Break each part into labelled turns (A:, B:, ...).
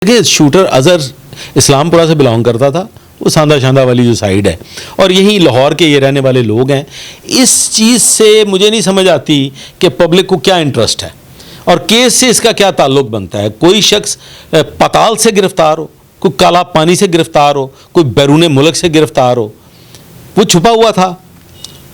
A: देखिए शूटर अजहर इस्लामपुरा से बिलोंग करता था, वो सांदा शांदा वाली जो साइड है, और यहीं लाहौर के ये रहने वाले लोग हैं। इस चीज़ से मुझे नहीं समझ आती कि पब्लिक को क्या इंटरेस्ट है और केस से इसका क्या ताल्लुक बनता है। कोई शख्स पताल से गिरफ्तार हो, कोई काला पानी से गिरफ्तार हो, कोई बैरून मुल्क से गिरफ्तार हो, वो छुपा हुआ था,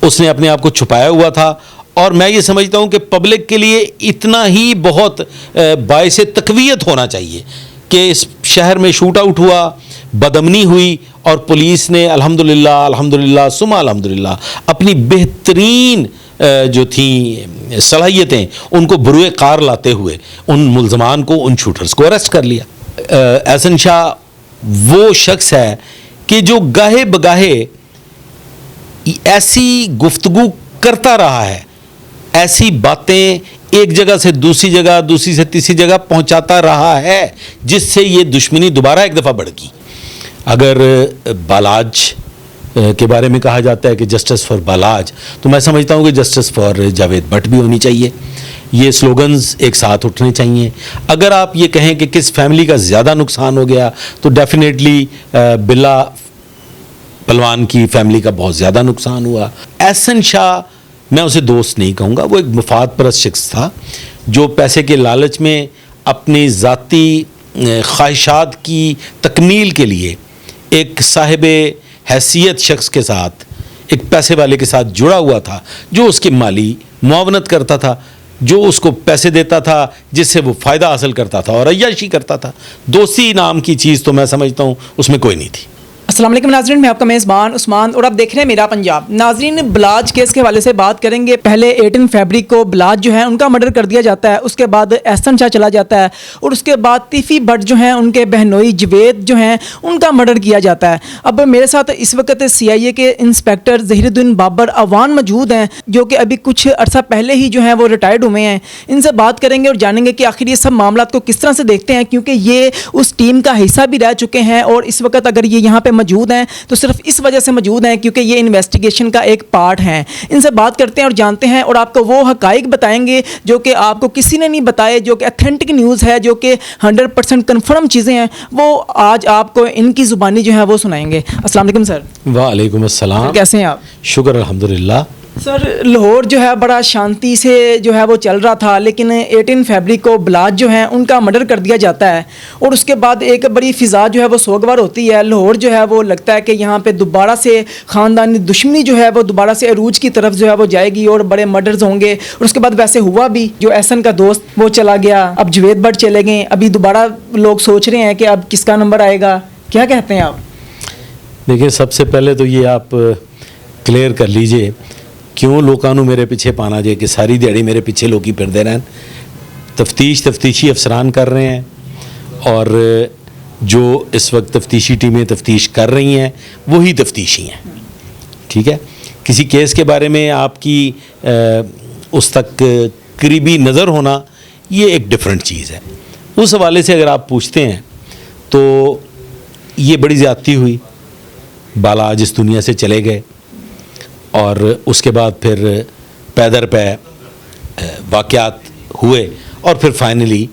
A: उसने अपने आप को छुपाया हुआ था। और मैं ये समझता हूँ कि पब्लिक के लिए इतना ही बहुत बाइस तक़वियत होना चाहिए कि इस शहर में शूट आउट हुआ, बदअमनी हुई और पुलिस ने अल्हम्दुलिल्लाह अल्हम्दुलिल्लाह सुमा अल्हम्दुलिल्लाह अपनी बेहतरीन जो थी सलाहियतें उनको बरुए कार लाते हुए उन मुल्ज़मान को, उन शूटर्स को अरेस्ट कर लिया। एहसन शाह वो शख्स है कि जो गाहे बगाहे ऐसी गुफ्तगू करता रहा है, ऐसी बातें एक जगह से दूसरी जगह, दूसरी से तीसरी जगह पहुंचाता रहा है, जिससे ये दुश्मनी दोबारा एक दफ़ा बढ़ गई। अगर बालाज के बारे में कहा जाता है कि जस्टिस फॉर बालाज, तो मैं समझता हूँ कि जस्टिस फॉर जावेद भट्ट भी होनी चाहिए। ये स्लोगन्स एक साथ उठने चाहिए। अगर आप ये कहें कि किस फैमिली का ज़्यादा नुकसान हो गया, तो डेफिनेटली बिल्ला पलवान की फैमिली का बहुत ज़्यादा नुकसान हुआ। एहसन शाह मैं उसे दोस्त नहीं कहूँगा, वो एक मुफाद परस्त शख्स था जो पैसे के लालच में अपनी ज़ाती ख्वाहिशात की तकमील के लिए एक साहिब हैसियत शख्स के साथ, एक पैसे वाले के साथ जुड़ा हुआ था, जो उसकी माली मुआवनत करता था, जो उसको पैसे देता था, जिससे वो फ़ायदा हासिल करता था और अय्याशी करता था। दोस्ती नाम की चीज़ तो मैं समझता हूँ उसमें कोई नहीं थी।
B: अस्सलाम वालेकुम नाज़रीन, मैं आपका मेज़बान उस्मान और आप देख रहे हैं मेरा पंजाब। नाज़रीन, बलाज केस के हवाले से बात करेंगे। पहले 18 फरवरी को बलाज जो है उनका मर्डर कर दिया जाता है, उसके बाद एहसन शाह चला जाता है और उसके बाद तीफ़ी भट्ट जो हैं उनके बहनोई जवेद जो हैं उनका मर्डर किया जाता है। अब मेरे साथ इस वक्त CIA के इंस्पेक्टर ज़हीरुद्दीन बाबर अवान मौजूद हैं, जो कि अभी कुछ अर्सा पहले ही जो हैं वो रिटायर्ड हुए हैं। इनसे बात करेंगे और जानेंगे कि आखिर ये सब मामला को किस तरह से देखते हैं, क्योंकि ये उस टीम का हिस्सा भी रह चुके हैं और इस वक्त अगर ये यहाँ पर मौजूद हैं तो सिर्फ इस वजह से मौजूद हैं क्योंकि ये इन्वेस्टिगेशन का एक पार्ट हैं। इनसे बात करते हैं और जानते हैं और आपको वो हकाइक बताएंगे जो कि आपको किसी ने नहीं बताए, जो कि अथेंटिक न्यूज़ है, जो कि 100% कन्फर्म चीज़ें हैं, वो आज आपको इनकी ज़ुबानी जो है वो सुनाएंगे। अस्सलाम वालेकुम सर।
A: वालेकुम अस्सलाम।
B: कैसे हैं आप?
A: शुक्र अल्हम्दुलिल्लाह।
B: सर, लाहौर जो है बड़ा शांति से जो है वो चल रहा था, लेकिन 18 फरवरी को बलाज जो है उनका मर्डर कर दिया जाता है और उसके बाद एक बड़ी फ़िज़ा जो है वो सोगवार होती है। लाहौर जो है वो लगता है कि यहाँ पे दोबारा से ख़ानदानी दुश्मनी जो है वो दोबारा से अरूज की तरफ जो है वो जाएगी और बड़े मर्डर्स होंगे। और उसके बाद वैसे हुआ भी, जो एहसन का दोस्त वो चला गया, अब जवेद भट्ट चले गए, अभी दोबारा लोग सोच रहे हैं कि अब किसका नंबर आएगा। क्या कहते हैं आप?
A: देखिए, सबसे पहले तो ये आप क्लियर कर लीजिए क्यों लोगों को मेरे पीछे पाना जे कि सारी दिहाड़ी मेरे पीछे लोग ही फिरते रहन। तफ्तीशी अफसरान कर रहे हैं और जो इस वक्त तफ्तीशी टीमें तफ्तीश कर रही हैं वही तफ्तीशी हैं। ठीक है, किसी केस के बारे में आपकी उस तक करीबी नज़र होना ये एक डिफरेंट चीज़ है। उस हवाले से अगर आप पूछते हैं तो ये बड़ी ज़्यादती हुई। बालाज इस दुनिया से चले गए और उसके बाद फिर पैदर पे वाक़यात हुए और फिर फाइनली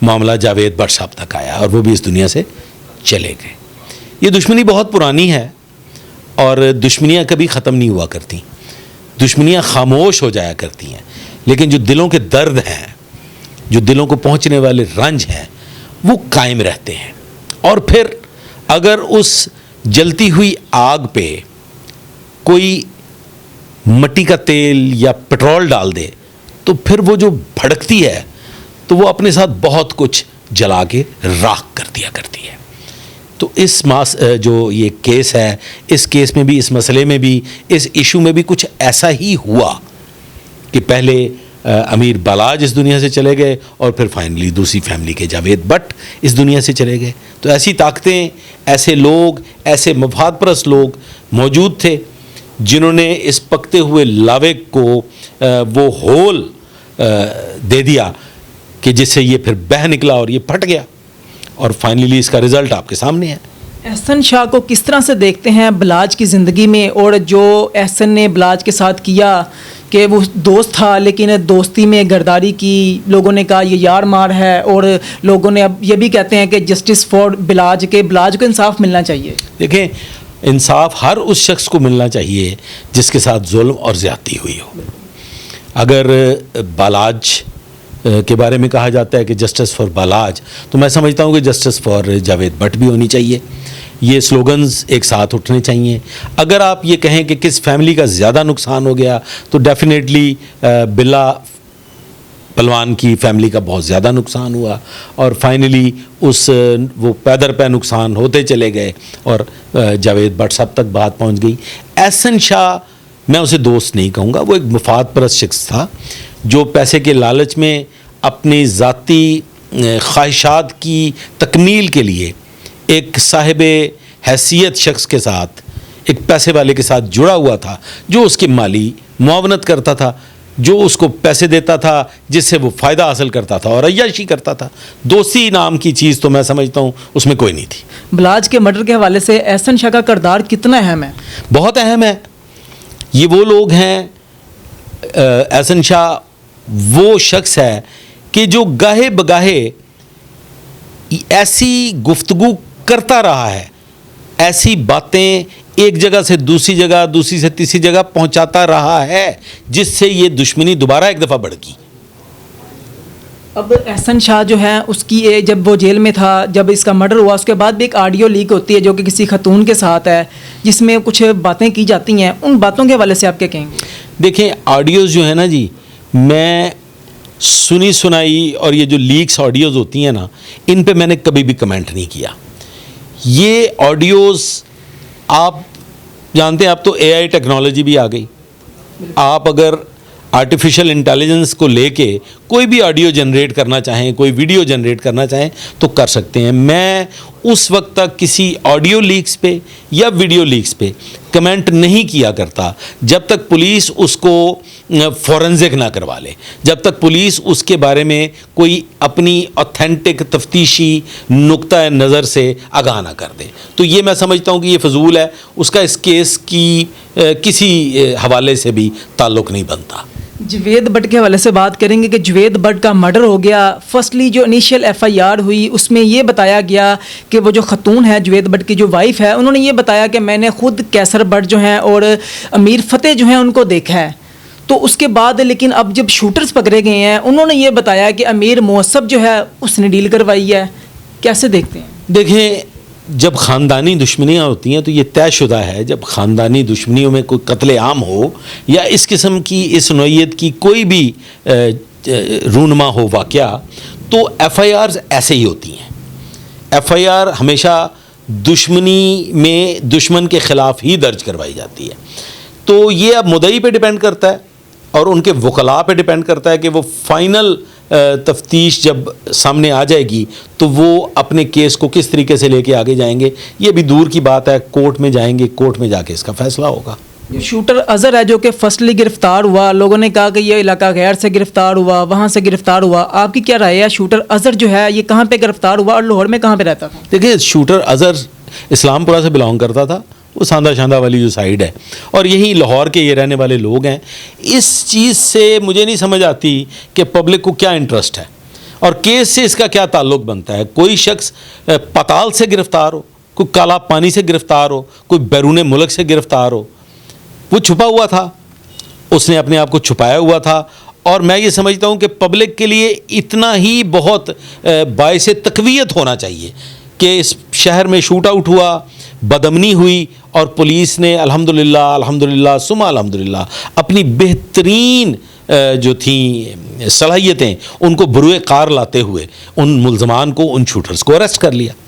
A: मामला जावेद भट्ट साहब तक आया और वो भी इस दुनिया से चले गए। ये दुश्मनी बहुत पुरानी है और दुश्मनियाँ कभी ख़त्म नहीं हुआ करती, दुश्मनियाँ खामोश हो जाया करती हैं, लेकिन जो दिलों के दर्द हैं, जो दिलों को पहुँचने वाले रंज हैं, वो कायम रहते हैं। और फिर अगर उस जलती हुई आग पे कोई मिट्टी का तेल या पेट्रोल डाल दे तो फिर वो जो भड़कती है तो वो अपने साथ बहुत कुछ जला के राख कर दिया करती है। तो इस जो ये केस है, इस केस में भी, इस मसले में भी, इस इशू में भी कुछ ऐसा ही हुआ कि पहले अमीर बालाज इस दुनिया से चले गए और फिर फाइनली दूसरी फैमिली के जावेद भट्ट इस दुनिया से चले गए। तो ऐसी ताकतें, ऐसे लोग, ऐसे मफाद परस्त लोग मौजूद थे जिन्होंने इस पकते हुए लावे को वो होल दे दिया कि जिससे ये फिर बह निकला और ये फट गया और फाइनली इसका रिज़ल्ट आपके सामने है।
B: एहसन शाह को किस तरह से देखते हैं बलाज की ज़िंदगी में, और जो एहसन ने बलाज के साथ किया, کہ وہ دوست تھا لیکن دوستی میں غداری کی، لوگوں نے کہا یہ یار مار ہے، اور لوگوں نے اب یہ بھی کہتے ہیں کہ جسٹس فار بلاج، کہ بلاج کو انصاف ملنا چاہیے؟
A: دیکھیں، انصاف ہر اس شخص کو ملنا چاہیے جس کے ساتھ ظلم اور زیادتی ہوئی ہو۔ اگر بالاج کے بارے میں کہا جاتا ہے کہ جسٹس فار بالاج، تو میں سمجھتا ہوں کہ جسٹس فار جاوید بٹ بھی ہونی چاہیے۔ یہ سلوگنز ایک ساتھ اٹھنے چاہیے۔ اگر آپ یہ کہیں کہ کس فیملی کا زیادہ نقصان ہو گیا، تو ڈیفینیٹلی بلا پلوان کی فیملی کا بہت زیادہ نقصان ہوا، اور فائنلی وہ پیدر پہ نقصان ہوتے چلے گئے، اور جاوید بٹ سب تک بات پہنچ گئی۔ احسن شاہ، میں اسے دوست نہیں کہوں گا، وہ ایک مفاد پرست شخص تھا جو پیسے کے لالچ میں اپنی ذاتی خواہشات کی تکمیل کے لیے ایک صاحب حیثیت شخص کے ساتھ، ایک پیسے والے کے ساتھ جڑا ہوا تھا، جو اس کی مالی معاونت کرتا تھا، جو اس کو پیسے دیتا تھا، جس سے وہ فائدہ حاصل کرتا تھا اور عیاشی کرتا تھا۔ دوستی نام کی چیز تو میں سمجھتا ہوں اس میں کوئی نہیں تھی۔
B: بلاج کے مرڈر کے حوالے سے احسن شاہ کا کردار کتنا اہم ہے؟
A: بہت اہم ہے۔ یہ وہ لوگ ہیں، احسن شاہ وہ شخص ہے کہ جو گاہے بگاہے ایسی گفتگو کرتا رہا ہے، ایسی باتیں ایک جگہ سے دوسری جگہ، دوسری سے تیسری جگہ پہنچاتا رہا ہے، جس سے یہ دشمنی دوبارہ ایک دفعہ بڑھ گئی۔
B: اب احسن شاہ جو ہے، اس کی جب وہ جیل میں تھا، جب اس کا مرڈر ہوا، اس کے بعد بھی ایک آڈیو لیک ہوتی ہے جو کہ کسی خاتون کے ساتھ ہے، جس میں کچھ باتیں کی جاتی ہیں، ان باتوں کے حوالے سے آپ کیا کہیں گے؟
A: دیکھیں، آڈیوز جو ہے نا جی، میں سنی سنائی اور یہ جو لیکس آڈیوز ہوتی ہیں نا، ان پہ میں نے کبھی بھی کمنٹ نہیں کیا۔ یہ آڈیوز آپ جانتے ہیں، اب تو اے آئی ٹیکنالوجی بھی آ گئی۔ آپ اگر آرٹیفیشل انٹیلیجنس کو لے کے کوئی بھی آڈیو جنریٹ کرنا چاہیں، کوئی ویڈیو جنریٹ کرنا چاہیں تو کر سکتے ہیں۔ میں اس وقت تک کسی آڈیو لیکس پہ یا ویڈیو لیکس پہ کمنٹ نہیں کیا کرتا جب تک پولیس اس کو فورنزک نہ کروا لے، جب تک پولیس اس کے بارے میں کوئی اپنی اوتھینٹک تفتیشی نقطہ نظر سے آگاہ نہ کر دے۔ تو یہ میں سمجھتا ہوں کہ یہ فضول ہے، اس کا اس کیس کی کسی حوالے سے بھی تعلق نہیں بنتا۔
B: جوید بٹ کے حوالے سے بات کریں گے کہ جوید بٹ کا مرڈر ہو گیا۔ فرسٹلی جو انیشیل ایف آئی آر ہوئی، اس میں یہ بتایا گیا کہ وہ جو خاتون ہے جوید بٹ کی جو وائف ہے، انہوں نے یہ بتایا کہ میں نے خود کیسر بٹ جو ہیں اور امیر فتح جو ہیں ان کو دیکھا ہے۔ تو اس کے بعد لیکن اب جب شوٹرز پکڑے گئے ہیں، انہوں نے یہ بتایا کہ امیر موصب جو ہے اس نے ڈیل کروائی ہے۔ کیسے دیکھتے ہیں؟
A: دیکھیں، جب خاندانی دشمنیاں ہوتی ہیں تو یہ طے شدہ ہے، جب خاندانی دشمنیوں میں کوئی قتل عام ہو یا اس قسم کی اس نوعیت کی کوئی بھی رونما ہو واقعہ، تو ایف آئی آرز ایسے ہی ہوتی ہیں۔ ایف آئی آر ہمیشہ دشمنی میں دشمن کے خلاف ہی درج کروائی جاتی ہے۔ تو یہ اب مدعی پہ ڈیپینڈ کرتا ہے اور ان کے وکلاء پہ ڈیپینڈ کرتا ہے کہ وہ فائنل تفتیش جب سامنے آ جائے گی تو وہ اپنے کیس کو کس طریقے سے لے کے آگے جائیں گے۔ یہ بھی دور کی بات ہے، کورٹ میں جائیں گے، کورٹ میں جا کے اس کا فیصلہ ہوگا۔
B: جو شوٹر اظہر ہے جو کہ فرسٹلی گرفتار ہوا، لوگوں نے کہا کہ یہ علاقہ غیر سے گرفتار ہوا، وہاں سے گرفتار ہوا، آپ کی کیا رائے ہے؟ شوٹر اظہر جو ہے یہ کہاں پہ گرفتار ہوا اور لاہور میں کہاں پہ رہتا تھا؟
A: دیکھیں، شوٹر اظہر اسلام پورہ سے بلانگ کرتا تھا، وہ ساندہ شاندہ والی جو سائیڈ ہے، اور یہی لاہور کے یہ رہنے والے لوگ ہیں۔ اس چیز سے مجھے نہیں سمجھ آتی کہ پبلک کو کیا انٹرسٹ ہے اور کیس سے اس کا کیا تعلق بنتا ہے۔ کوئی شخص پتال سے گرفتار ہو، کوئی کالا پانی سے گرفتار ہو، کوئی بیرون ملک سے گرفتار ہو، وہ چھپا ہوا تھا، اس نے اپنے آپ کو چھپایا ہوا تھا، اور میں یہ سمجھتا ہوں کہ پبلک کے لیے اتنا ہی بہت باعث تقویت ہونا چاہیے کہ اس شہر میں شوٹ آؤٹ ہوا، بدامنی ہوئی، اور پولیس نے الحمدللہ ثم الحمدللہ اپنی بہترین جو تھیں صلاحیتیں ان کو بروئے کار لاتے ہوئے ان ملزمان کو، ان شوٹرز کو اریسٹ کر لیا۔